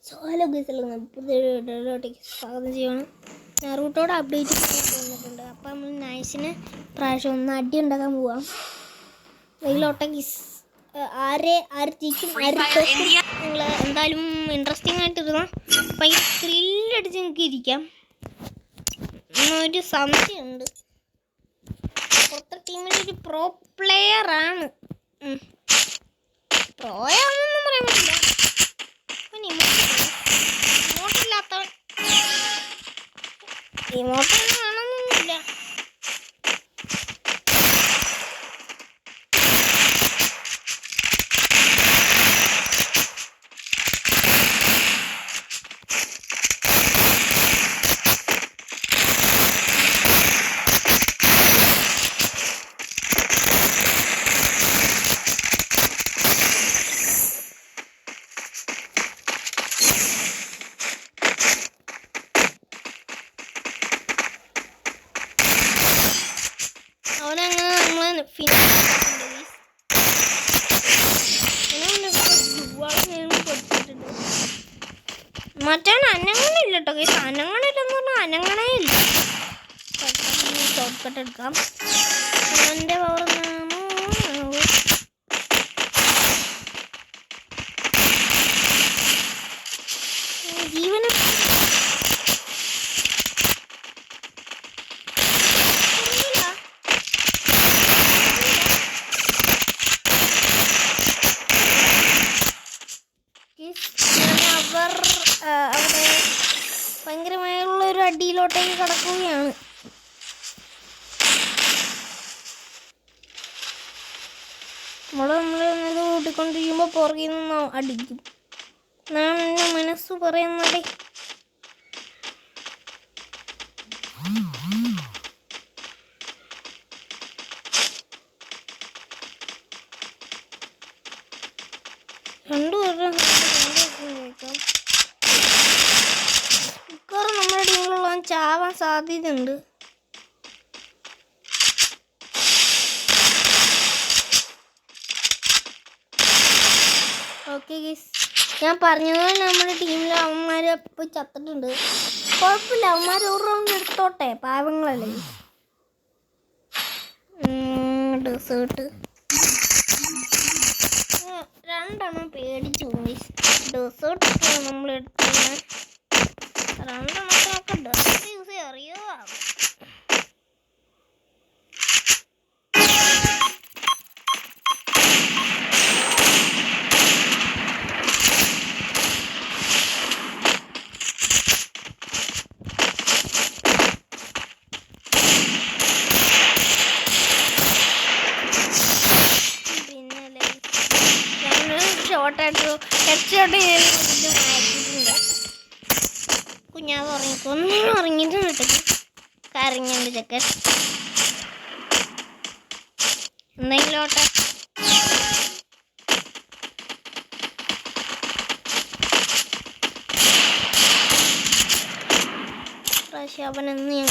So hello guys, പുതിയൊരു വീഡിയോയിലോട്ടേക്ക് സ്വാഗതം ചെയ്യണം. നറൂട്ടോയുടെ അപ്ഡേറ്റ് വന്നിട്ടുണ്ട്. അപ്പം നമ്മൾ നൈസിന് പ്രാവശ്യം ഒന്ന് അടി ഉണ്ടാക്കാൻ പോവാം. ഇതിലോട്ടേക്ക് ആരെ ജയിക്കും നിങ്ങൾ എന്തായാലും ഇൻട്രസ്റ്റിംഗ് ആയിട്ടിരുന്ന ഭയങ്കര ത്രില്ലടിച്ച് നിങ്ങൾക്ക് ഇരിക്കാം. ഒരു സംശയമുണ്ട്, പുറത്തെ ടീമിലൊരു പ്രോ പ്ലെയറാണ്. പ്രോയാണെന്നൊന്നും പറയാൻ പറ്റില്ല. ഇമോട്ടൊന്നും കാണുന്നൊന്നുമില്ല. മറ്റേ അനങ്ങണില്ല കേട്ടോ ഗൈസ്. അനങ്ങണില്ലെന്ന് പറഞ്ഞാൽ അനങ്ങണേ ഇല്ല. ഷോർട്ട് കട്ട് എടുക്കാം. എൻ്റെ പവർ ജീവന അവിടെ ഭയങ്കരമായുള്ളൊരു അടിയിലോട്ടേക്ക് കടക്കുകയാണ്. നമ്മളിത് കൂട്ടിക്കൊണ്ടിരിക്കുമ്പോൾ പുറകിൽ നിന്ന് അടിക്കും എന്നാണ് എൻ്റെ മനസ്സ് പറയുന്നത്. രണ്ടുപേരും കേൾക്കാം. മിക്കവാറും നമ്മുടെ ടീമിലുള്ള ചാവാൻ സാധ്യതയുണ്ട്. ഓക്കെ ഗൈസ്, ഞാൻ പറഞ്ഞതുപോലെ നമ്മുടെ ടീമിലെ അവന്മാർ ഇപ്പോൾ ചത്തിട്ടുണ്ട്. കുഴപ്പമില്ല, അവന്മാർ ഒരു റൗണ്ട് എടുത്തോട്ടെ, പാവങ്ങളല്ലേ. ഡെസേർട്ട് രണ്ടെണ്ണം പേടിച്ചു പോയി. ഡെസേർട്ടൊക്കെ നമ്മൾ എടുത്തത് രണ്ടെണ്ണത്തിനൊക്കെ ഡെസേർട്ട് യൂസ് ചെയ്യാൻ അറിയോ? കുഞ്ഞാവ് ഉറങ്ങിക്കൊന്നും ഉറങ്ങിയിട്ടുണ്ട്. കരഞ്ഞുണ്ട് ചെക്കൻ. എന്തെങ്കിലോട്ടെ പ്രാവശ്യം അവനെന്ന് ഞാൻ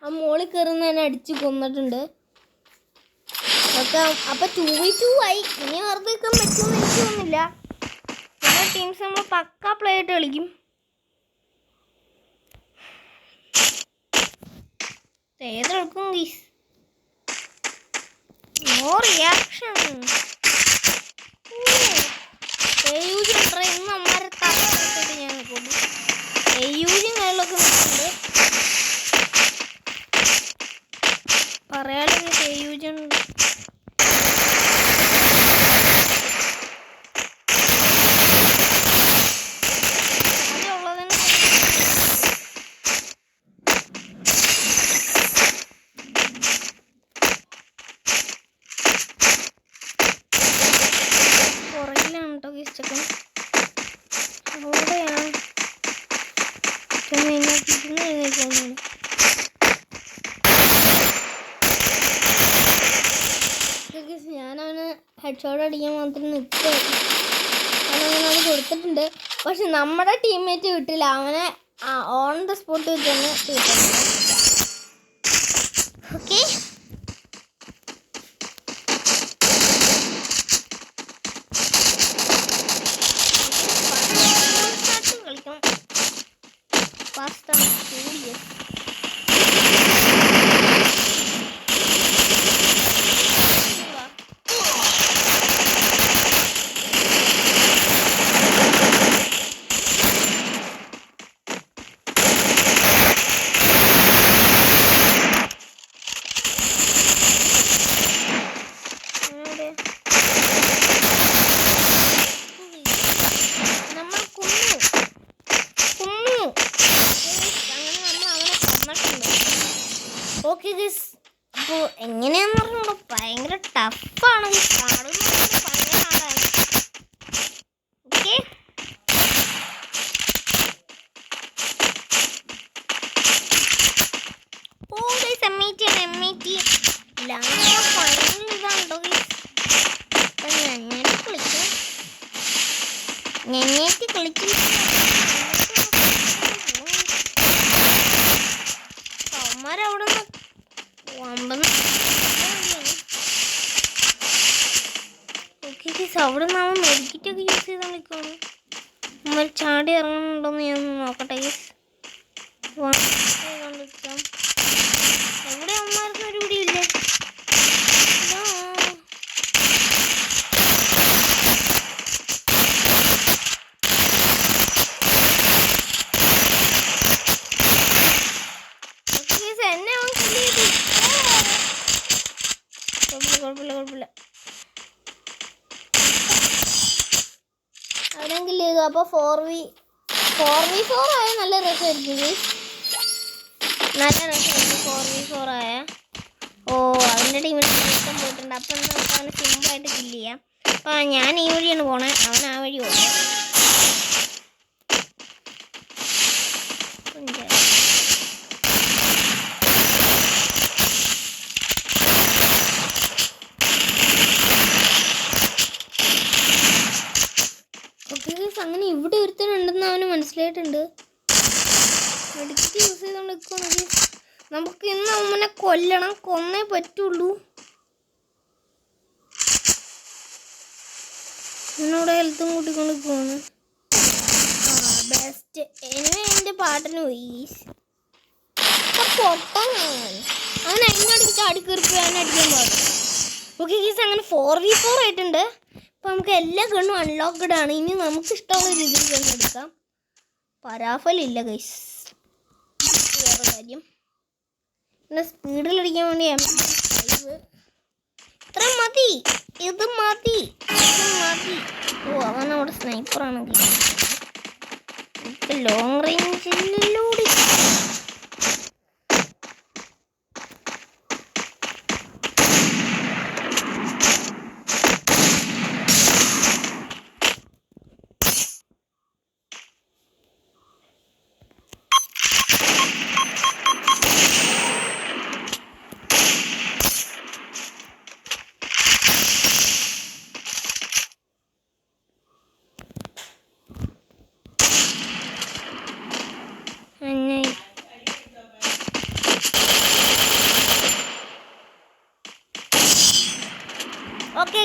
ആ മോളിൽ കയറുന്നതിനെ അടിച്ച് കൊന്നിട്ടുണ്ട്. അപ്പം 2v2 ആയി. ഇനി വെറുതെ നിൽക്കാൻ പറ്റുമെന്ന് എനിക്ക് തോന്നുന്നില്ല. നമ്മുടെ ടീംസ് നമ്മൾ പക്കാ പ്ലേ ആയിട്ട് കളിക്കും. ഏതെടുക്കും ഗീസ്, നോ റിയാക്ഷൻ. ഇന്ന് അമ്മമാരെ തല എടുത്തിട്ട് ഞാൻ നിൽക്കുന്നു. യൂസും കാര്യങ്ങളൊക്കെ നിൽക്കുന്നുണ്ട്. പറയാലോ യൂജൻ ഹെഡ് ഷോട്ട് അടിക്കാൻ മാത്രം നിൽക്കുകയായിരുന്നു. അവനങ്ങനെ അത് കൊടുത്തിട്ടുണ്ട്. പക്ഷെ നമ്മുടെ ടീംമേറ്റ് കിട്ടില്ല. അവനെ ഓൺ ദ സ്പോട്ട് വെച്ച് തന്നെ തീർത്തിട്ടുണ്ട്. ഓക്കെ, കളിക്കണം. ഫാസ്റ്റാണ് കൂടിയത്. ഓക്കെ ഗൈസ്, അപ്പോൾ എങ്ങനെയാന്ന് പറഞ്ഞാൽ ഭയങ്കര ടഫാണ്. ഭയങ്കര ഹാർഡാണ്. ഓക്കെ, ഓ ഗൈസ് MIT ലാസ്റ്റ് ഫൈനൽ ഇതാണോ ഗൈസ്. അപ്പം ഞഞ്ഞേറ്റി കളിക്കും. അവന്മാരവിടെ നിന്ന് ഓക്കെ ഗൈസ്, അവിടെ നിന്ന് അവൻ മെഡിക്കറ്റൊക്കെ യൂസ് ചെയ്ത് കളിക്കാണ്. അവന്മാർ ചാടി ഇറങ്ങുന്നുണ്ടോന്ന് ഞാൻ നോക്കട്ടെ ഗൈസ്. കണ്ടിരിക്കാം. എവിടെ അവന്മാർക്ക് ഒരു പിടിയില്ലേ. എന്നെ അവൻ കുഴപ്പമില്ല. അവനെങ്കിൽ ചെയ്തു. അപ്പോൾ 4v4 ആയ നല്ല രസമായിരിക്കും. നല്ല രസമായിരിക്കും 4v4 ആയ. ഓ, അവൻ്റെ ടീമിൽ ഇഷ്ടം പോയിട്ടുണ്ട്. അപ്പം നമുക്ക് അവനെ സിമ്പിളായിട്ട് കില്ല് ചെയ്യാം. അപ്പോൾ ഞാൻ ഈ വഴിയാണ് പോണേ, അവൻ ആ വഴി പോകണം. അങ്ങനെ ഇവിടെ ഒരുത്തനുണ്ടെന്ന് അവന് മനസ്സിലായിട്ടുണ്ട്. മെഡിക്കറ്റ് യൂസ് ചെയ്തുകൊണ്ട് നിൽക്കുകയാണെങ്കിൽ നമുക്ക് ഇന്ന് അവനെ കൊന്നേ പറ്റുള്ളൂ. എന്നോട് ഹെൽത്തും കൂട്ടിക്കൊണ്ട് നിൽക്കുകയാണ്. ബെസ്റ്റ് എൻ്റെ പാട്ടിന് പോയി പൊട്ടാൻ അവൻ അതിനടിച്ച് ചാടിക്കീർപ്പ് അവനെ അടിക്കാൻ പാടും. ഓക്കെ ഗീസ്, അങ്ങനെ 4v4 ആയിട്ടുണ്ട്. അപ്പോൾ നമുക്ക് എല്ലാ ഗണ്ണും അൺലോക്ക്ഡ് ആണ്. ഇനി നമുക്ക് ഇഷ്ടമുള്ള രീതിയിൽ ഗണ്ണ് എടുക്കാം. പരാഫലില്ല ഗൈസ്, വേറെ കാര്യം. പിന്നെ സ്പീഡിലടിക്കാൻ വേണ്ടി ഇത്ര മതി. ഇത് മതി. ഓ, അവനവിടെ സ്നൈപ്പറാണെങ്കിൽ ലോങ് റേഞ്ചിലൂടെ ഓക്കെ.